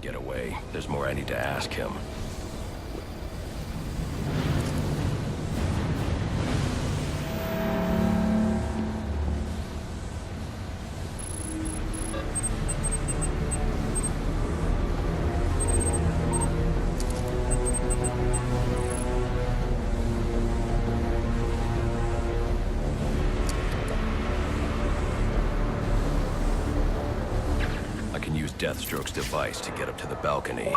get away. There's more I need to ask him. Deathstroke's device to get up to the balcony.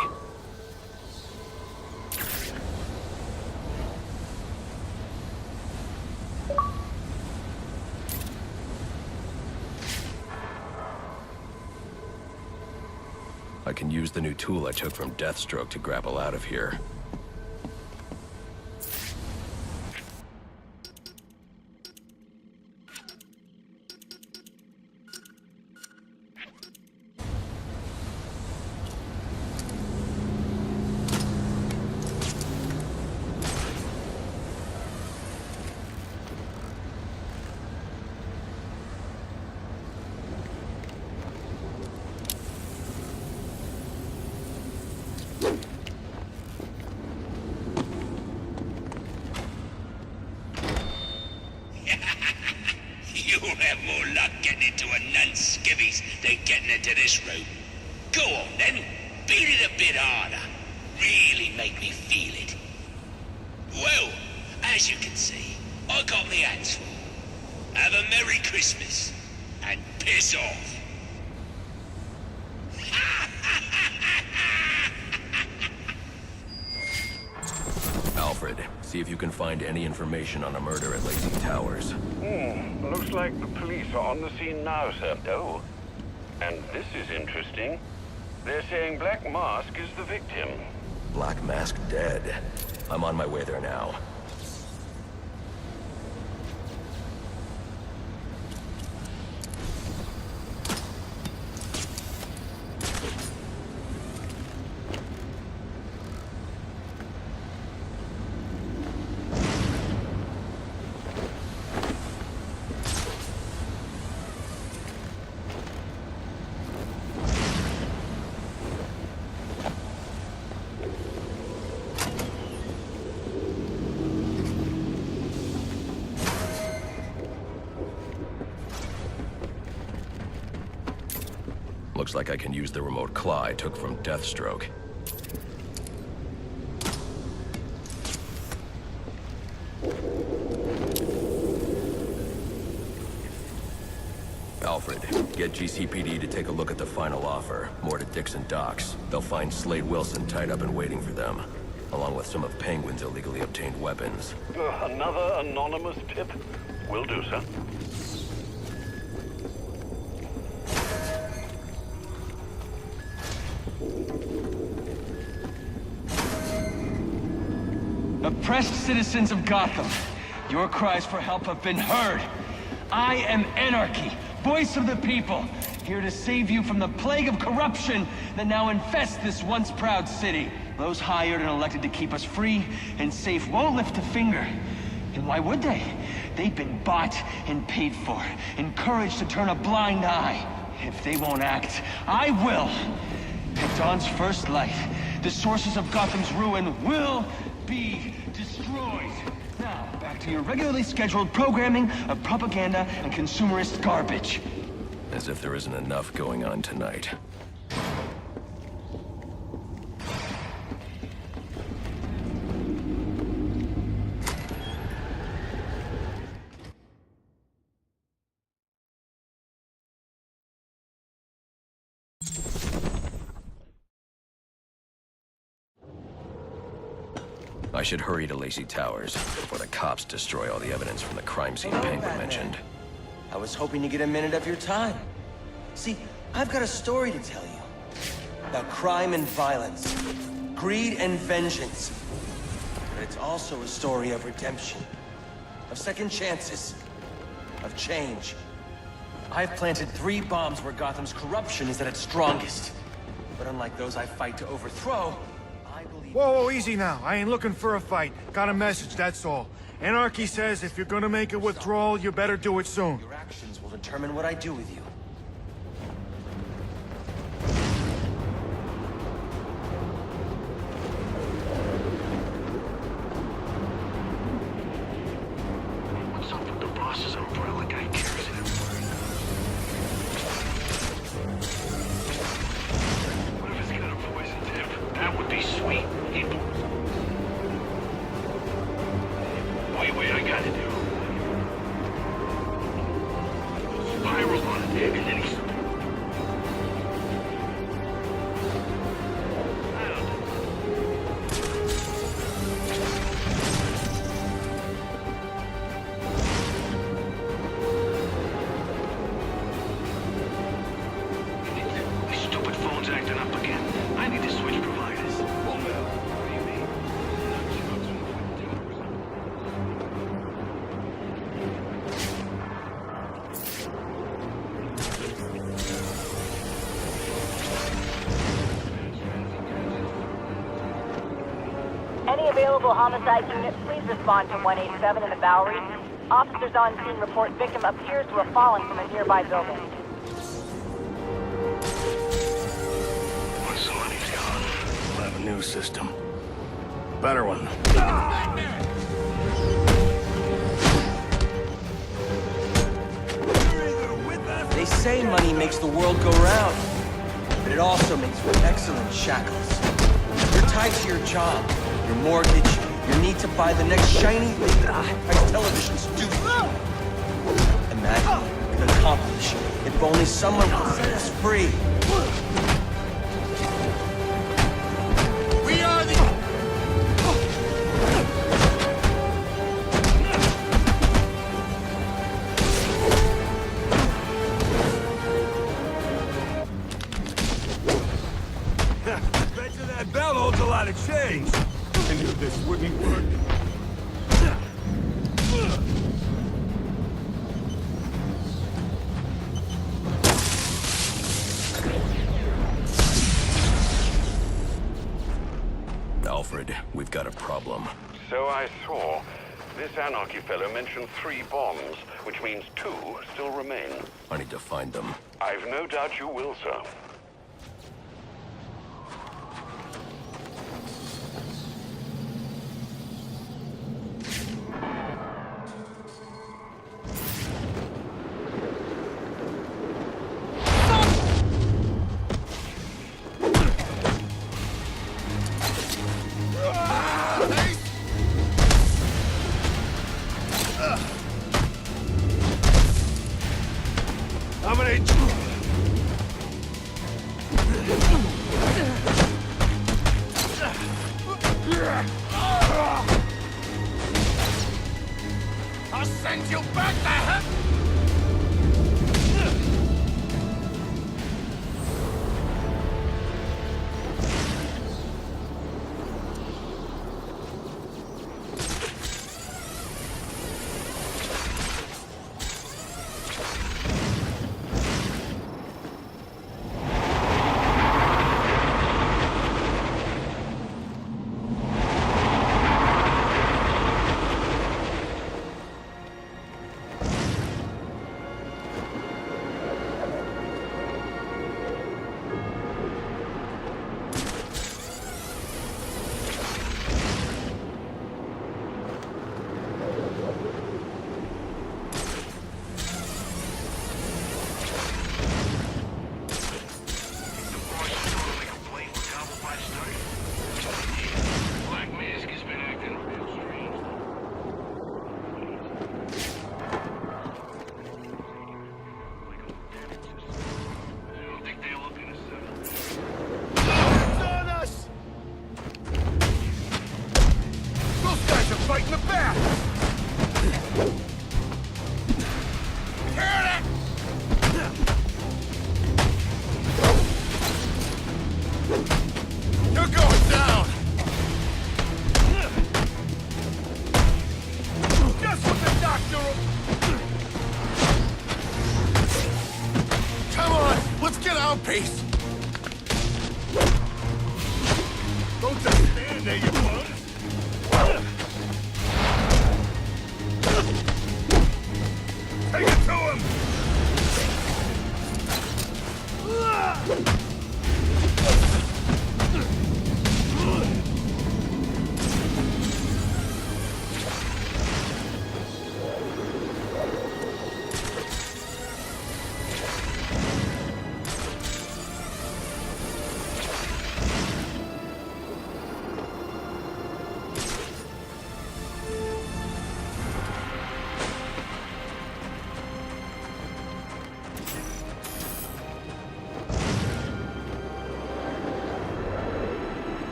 I can use the new tool I took from Deathstroke to grapple out of here. You'll have more luck getting into a nun's skivvies than getting into this room. Go on then, beat it a bit harder. Really make me feel it. Well, as you can see, I got me hands full. Have a Merry Christmas, and piss off. Alfred, see if you can find any information on a murder at Lacey Towers. Looks like the police are on the scene now, sir. Oh, and this is interesting. They're saying Black Mask is the victim. Black Mask dead. I'm on my way there now. Looks like I can use the remote claw I took from Deathstroke. Alfred, get GCPD to take a look at the final offer. More to Dixon Docks. They'll find Slade Wilson tied up and waiting for them, along with some of Penguin's illegally obtained weapons. Another anonymous tip? Will do, sir. Oppressed citizens of Gotham, your cries for help have been heard. I am Anarchy, voice of the people, here to save you from the plague of corruption that now infests this once proud city. Those hired and elected to keep us free and safe won't lift a finger. And why would they? They've been bought and paid for, encouraged to turn a blind eye. If they won't act, I will. At dawn's first light, the sources of Gotham's ruin will be destroyed. Now, back to your regularly scheduled programming of propaganda and consumerist garbage. As if there isn't enough going on tonight. I should hurry to Lacey Towers before the cops destroy all the evidence from the crime scene Penguin mentioned. I was hoping to get a minute of your time. See, I've got a story to tell you. About crime and violence. Greed and vengeance. But it's also a story of redemption. Of second chances. Of change. I've planted 3 bombs where Gotham's corruption is at its strongest. But unlike those I fight to overthrow, I believe... Whoa, easy now. I ain't looking for a fight. Got a message, that's all. Anarchy says if you're gonna make a withdrawal, you better do it soon. Your actions will determine what I do with you. Any available homicide unit, please respond to 187 in the Bowery. Officers on scene report victim appears to have fallen from a nearby building. Somebody's gone. We'll have a new system. Better one. They say money makes the world go round, but it also makes for excellent shackles. You're tied to your job, your mortgage, your need to buy the next shiny thing that high-priced televisions do. Imagine what we could accomplish if only someone could set us free. We are the... Bet you that bell holds a lot of change. I knew this wouldn't work. Alfred, we've got a problem. So I saw. This Anarchy fellow mentioned 3 bombs, which means 2 still remain. I need to find them. I've no doubt you will, sir. I'll send you back to heaven!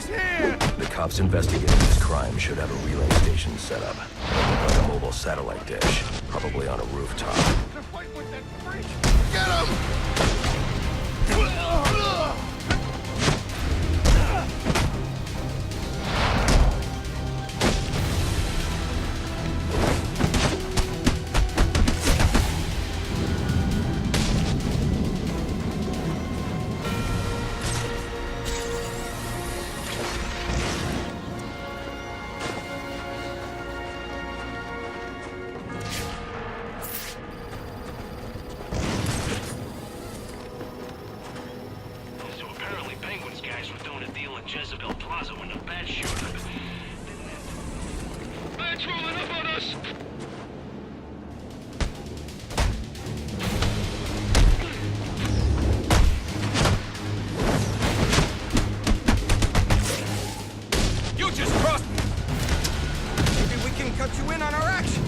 is here! The cops investigating this crime should have a relay station set up. Like a mobile satellite dish, probably on a rooftop. Get him! So apparently Penguin's guys were doing a deal at Jezebel Plaza when the bats showed up. Bats rolling up on us! You just crossed... Maybe we can cut you in on our action.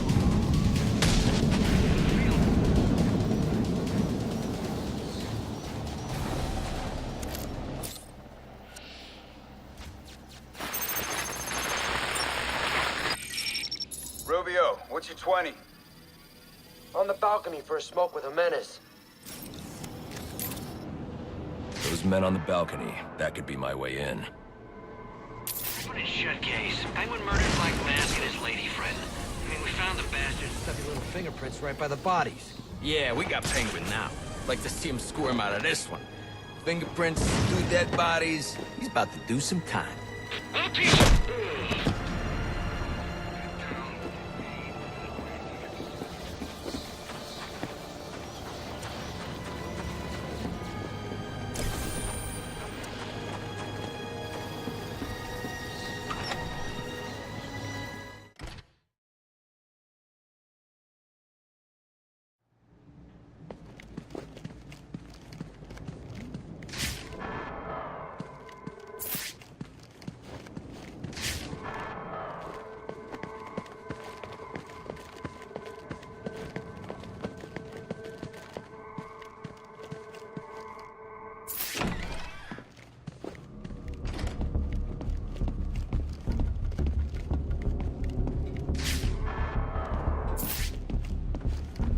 Rubio, what's your 20? On the balcony for a smoke with a menace. Those men on the balcony, that could be my way in. Open and shut case. Penguin murdered Black Mask and his lady friend. I mean, we found the bastard's stuffy little fingerprints right by the bodies. Yeah, we got Penguin now. Like to see him squirm out of this one. Fingerprints, 2 dead bodies. He's about to do some time. I'll teach him!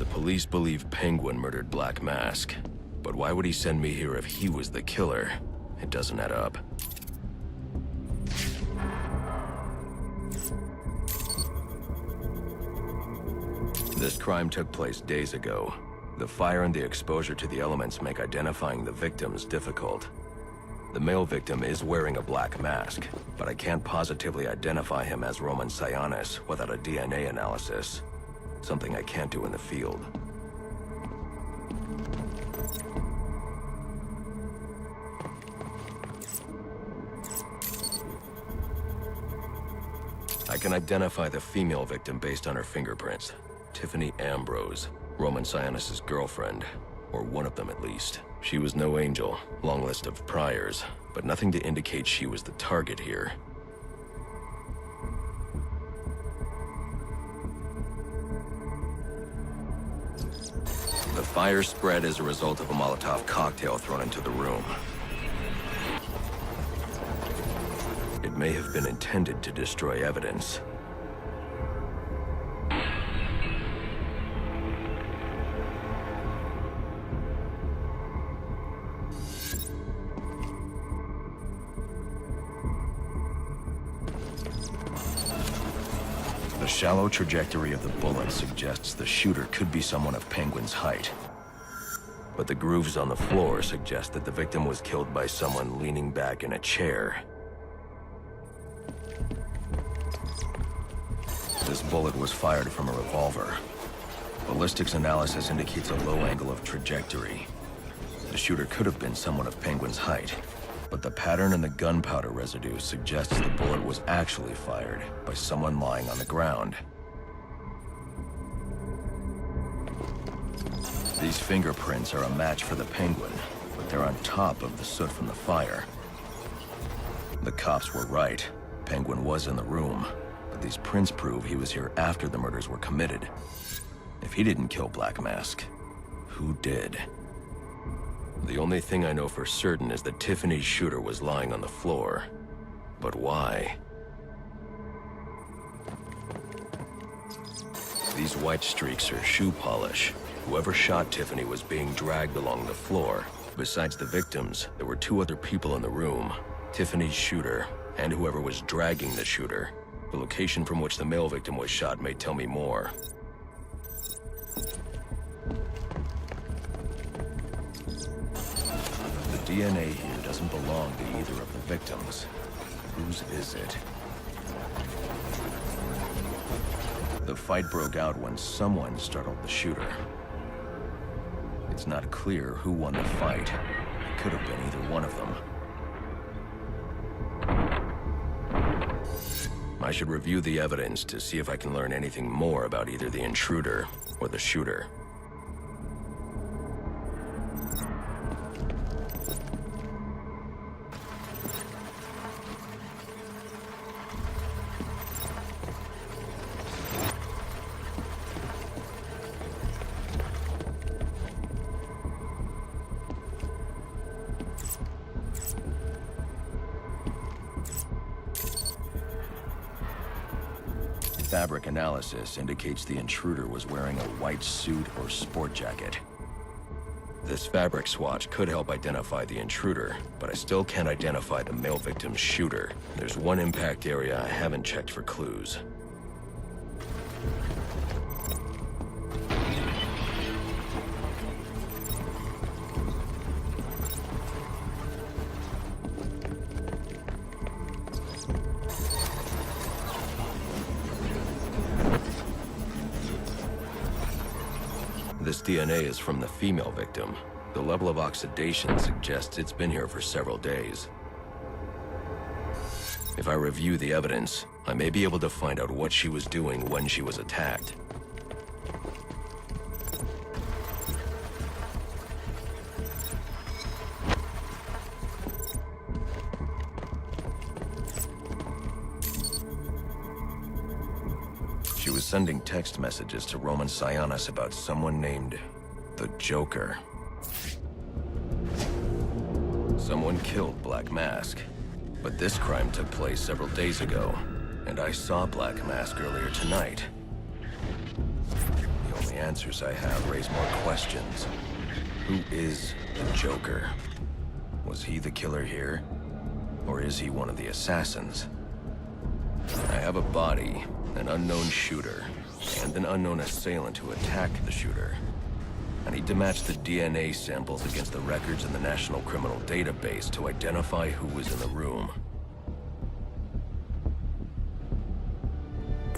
Police believe Penguin murdered Black Mask. But why would he send me here if he was the killer? It doesn't add up. This crime took place days ago. The fire and the exposure to the elements make identifying the victims difficult. The male victim is wearing a black mask, but I can't positively identify him as Roman Sionis without a DNA analysis. Something I can't do in the field. I can identify the female victim based on her fingerprints. Tiffany Ambrose, Roman Sionis' girlfriend, or one of them at least. She was no angel, long list of priors, but nothing to indicate she was the target here. The fire spread as a result of a Molotov cocktail thrown into the room. It may have been intended to destroy evidence. The shallow trajectory of the bullet suggests the shooter could be someone of Penguin's height. But the grooves on the floor suggest that the victim was killed by someone leaning back in a chair. This bullet was fired from a revolver. Ballistics analysis indicates a low angle of trajectory. The shooter could have been someone of Penguin's height, but the pattern in the gunpowder residue suggests the bullet was actually fired by someone lying on the ground. These fingerprints are a match for the Penguin, but they're on top of the soot from the fire. The cops were right. Penguin was in the room, but these prints prove he was here after the murders were committed. If he didn't kill Black Mask, who did? The only thing I know for certain is that Tiffany's shooter was lying on the floor. But why? These white streaks are shoe polish. Whoever shot Tiffany was being dragged along the floor. Besides the victims, there were 2 other people in the room. Tiffany's shooter, and whoever was dragging the shooter. The location from which the male victim was shot may tell me more. The DNA here doesn't belong to either of the victims. Whose is it? The fight broke out when someone startled the shooter. It's not clear who won the fight. It could have been either one of them. I should review the evidence to see if I can learn anything more about either the intruder or the shooter. Fabric analysis indicates the intruder was wearing a white suit or sport jacket. This fabric swatch could help identify the intruder, but I still can't identify the male victim's shooter. There's one impact area I haven't checked for clues. This DNA is from the female victim. The level of oxidation suggests it's been here for several days. If I review the evidence, I may be able to find out what she was doing when she was attacked. She was sending text messages to Roman Sionis about someone named the Joker. Someone killed Black Mask, but this crime took place several days ago, and I saw Black Mask earlier tonight. The only answers I have raise more questions. Who is the Joker? Was he the killer here? Or is he one of the assassins? I have a body, an unknown shooter, and an unknown assailant who attacked the shooter. I need to match the DNA samples against the records in the National Criminal Database to identify who was in the room.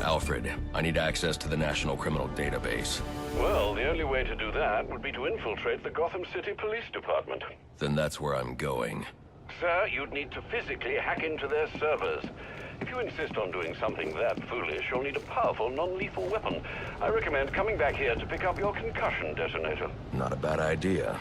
Alfred, I need access to the National Criminal Database. Well, the only way to do that would be to infiltrate the Gotham City Police Department. Then that's where I'm going. Sir, you'd need to physically hack into their servers. If you insist on doing something that foolish, you'll need a powerful, non-lethal weapon. I recommend coming back here to pick up your concussion detonator. Not a bad idea.